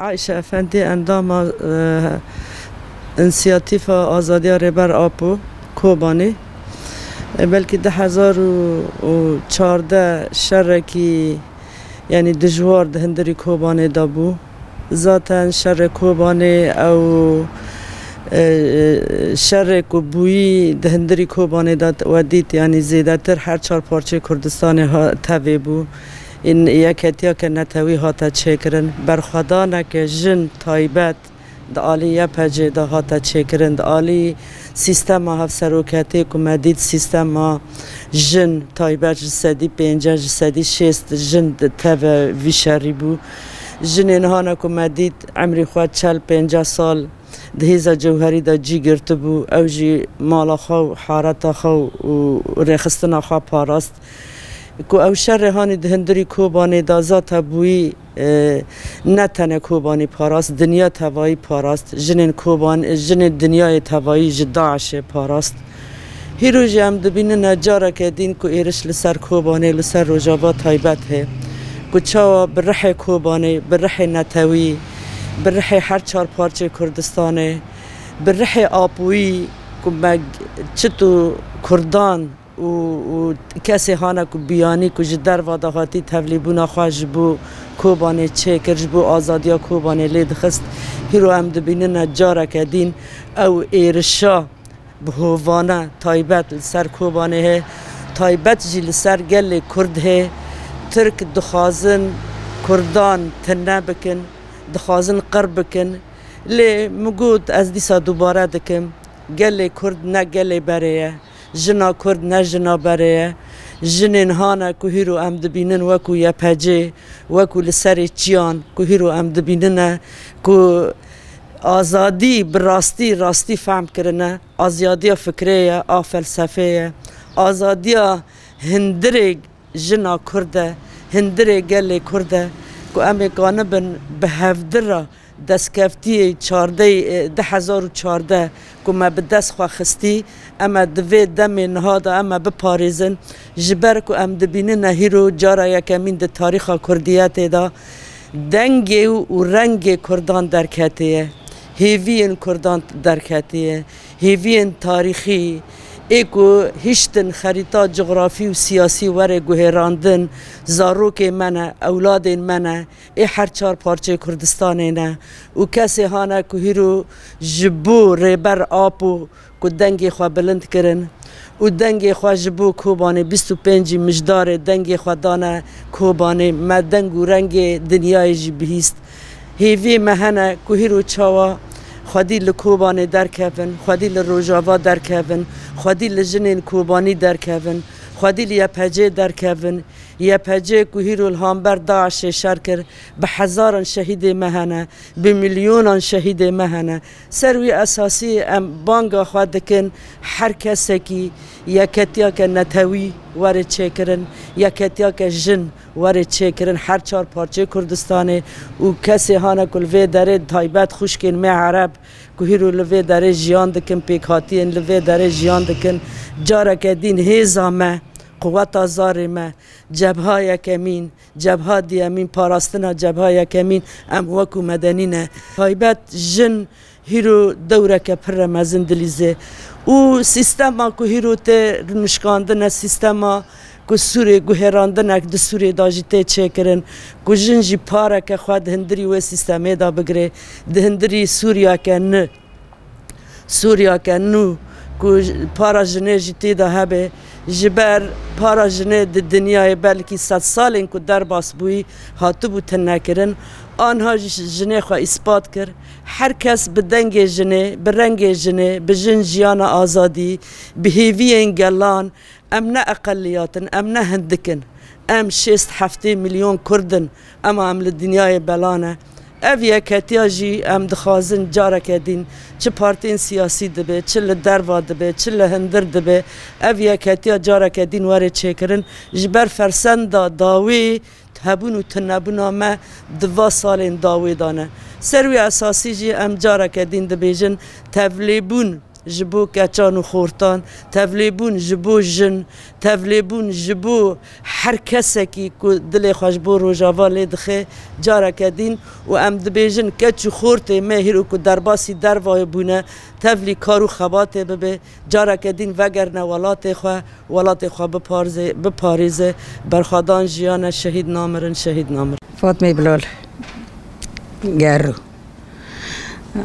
عایشه افندی اندام انسیاتیف آزادی ریبر آپو کوبانی بلکه 2014 شرکی یعنی دجوار دهندری کوبانی دابو ذاتن شر کوبانی او شرک و بویی دهندری کوبانی داد و دید یعنی زیاده تر هر 4 پارچه کردستان ها تاوی بو این یکتیا که نتوی هاتا چکرن برخدانه که جن تایبت د آلی یا پجه دا هاتا چکرن د آلی سیستم هف سروکتی که مدید سیستم جن تایبت جسدی 50 جسدی 6 جن تاوی ویشاری بو جن اینهانه که مدید عمری خود 40-50 سال دهیزا جوهری دا جی گرت بو او جی مالا خو حارتا خو و ریخستنا خو پاراست که او شر هانی دهندری کوبانی دا ذات بوی نتنه کوبانی پاراست دنیا توایی پاراست جن دنیای توایی جداعش پاراست هیرو جی هم دبینه نجاره که دین که ایرش لسر کوبانی لسر روجابا تایبت ہے که چاوا برح کوبانی برح نتوی برح هر 4 پارچه کردستانه برح آپوی که مگ چطو کردان و کسی هانه که بیانی که جدر وادهاتی تولیبونا خواهش بو کوبانه چه کرج بو آزادیا کوبانه لید خست هیرو هم دبینه نجاره که دین او ایرشا بهوانه تایبت لسر کوبانه ہے تایبت جی لسر گل کرد ہے ترک دخوازن کردان تنه بکن دخوازن قرب بکن لی مگود از دیسا دوباره دکم گل کرد نه گل بریه جنا کرد نه جنا بریه جنین هانه که هیرو ام دبینن وکو یا پجه وکو لسر چیان که هیرو ام دبینن که آزادی براستی راستی فهم کرنه آزادی فکریه فلسفه آزادی هندرگ جنا کرده هندرگ گل کرده که امکانه بن به هفدره دستکفتی 2014 که ما به دست خواه خستی اما دوی دم نهاده اما بپاریزن جبر که ام دبینه نهیرو جارا یکمین ده تاریخ کردیت دا دنگ و رنگ کردان درکتیه هیوین کردان درکتیه هیوین تاریخی ایکو هشتن خریطه جغرافی و سیاسی وره گوهراندن زاروک منه اولاد منه ای هر 4 پارچه کردستانه نه و کسی هانه که هیرو جبو ریبر آپو که دنگی خواه بلند کرن و دنگی خواه جبو کوبانه 25 مجدار دنگی خواه دانه کوبانه ما دنگ و رنگ دنیای جی بهیست هیوی مهنه که هیرو چاوا خودی لکوبانی درکفن خودی لروجاوا درکفن خودی لجنین کوبانی درکفن خودی لیپجه درکفن یپجه که هیرو الهامبر داعش شرکر به 1000 شهید مهنه به میلیون شهید مهنه سروی اساسی ام بانگا خود دکن هر کسی که یکتیا که نتوی واره چکرن یکتیا که جن واره چکرن هر 4 پارچه کردستانه و کسی هانه کل وی داره تایبت خوشکن می عرب که هیرو لوی داره جیان دکن پیکاتین لوی داره جیان دکن جاره که دین هیزا ما قوت آزار ما جبهه یکمین جبهه دیامین پاراستنا جبهه یکمین ام وکو مدنینه تایبت جن هیرو دوره که پر مزن دلیزه و سیستما که هیرو ته نشکاندن سیستما که سوری گوهراندن که سوری داجیته چه کرن که جنجی پاره که خود هندری و سیستمه دا بگره دهندری سوریا که نه سوریا که نو که پارا جنه جیته دا هبه جبر پارا جنه دنیای بلکی 100 سالین که در باس بوی هاتو بو تنه کرن آنها جنه خواه اثبات کرد هر کس به دنگ جنه به رنگ جنه به جن جیان آزادی به هیوی گلان ام نه اقلیاتن ام نه هندکن ام 6-7 میلیون کردن اما ام لدنیای بلانه او یکتیا جی ام دخوازن جاره کدین چه پارتین سیاسی دبه چه لدروا دبه چه لهندر دبه او یکتیا جاره کدین واره چه کرن جبر فرسند داوی هبون و تنبون ما 2 سال داوی دانه سروی اساسی جی ام جاره کدین دبیجن تولیبون جبو کچان و خورتان تفلیبون جبو جن تفلیبون جبو هر کسی که دل خوش بو روجاوا لیدخه جارا کدین و ام دبیجن کچ خورت مهر و درباسی در وای بونه تفلی کارو خبات ببه جارا کدین وگرنه ولات خو بپاریزه برخادان جیان شهید نامرن شهید نامر. فاطمه بلال گرو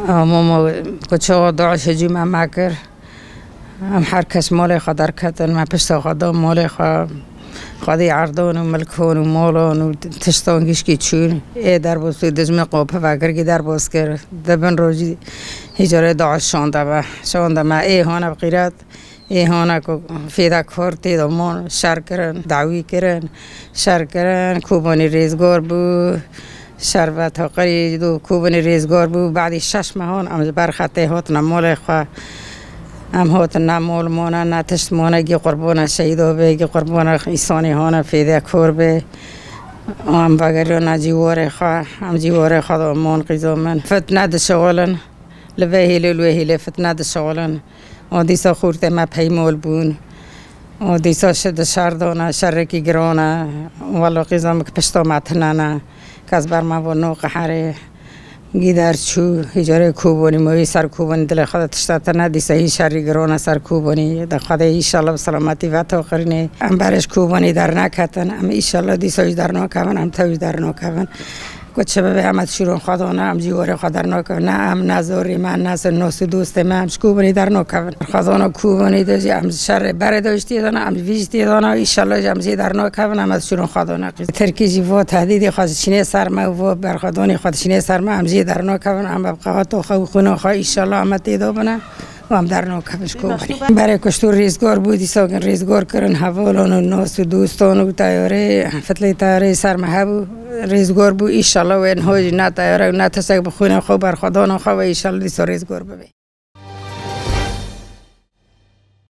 ماما کچه داعش هجوم مکر هم هر کس مال خود در کتن ما پشت خدا مال خودی عردان و ملکان و مالان و تشتانگیش کی چون در باز توی دزم قاپه وگر کی در باز کرد دبن روزی هجاره داعش شانده ما هانا بقیرت هانا کو فیدا کارتی دامان شر کرن دعوی کرن کوبانی ریزگار بو شربت ها قری دو کوبانی ریزگار بو بعدی 6 ماهان ام برخطه هات نمال خو ام هات نمال مانا نتشت مانا گی قربان شهیدا به گی قربان ایسانی هانا فیدا کار به ام بگری نجیوار خو ام جیوار خدا مان قیزا من فتنه دشغالن لوهیل فتنه دشغالن آدیسا خورده ما پیمال بون آدیسا شد شردانه شرکی گرانه والا قیزام که پشتا متنانه کس بر ما و نوق حره گیدر چو هجاره کوبانی موی سر کوبانی دل خدا تشتت ندیسه هی شری گرانه سر کوبانی در خدا ایشالله بسلامتی و تاخرینه ام برش کوبانی در نکتن ام ایشالله دیسایش در نکون ام تویش در نکون کچه به همت شیرون خدا نه ام جیوار خدا در نکون نه ام نزاری من نزار ناس دوست من همش کوبانی در نکون خدا نه کوبانی داشتی ام شر بر داشتی دانه ام ویژتی دانه ایشالله ام زی در نکون ام از شیرون خدا نقیز ترکیزی و تهدیدی خواستشینه سرما و برخدانی خواستشینه سرما ام زی در نکون ام بقیات و خونه خوا ایشالله ام تیدا بنا و هم در نوکبش کوبانی برای کشتور ریزگار بودی ساکن ریزگار کردن حوالان و ناس و دوستان و تیاره فتلی تیاره سرمه ریزگار بود ایشالله و انهاج نه تیاره و نه تسک بخونه خوب بر خدا نخواه و ایشالله دیسا ریزگار ببین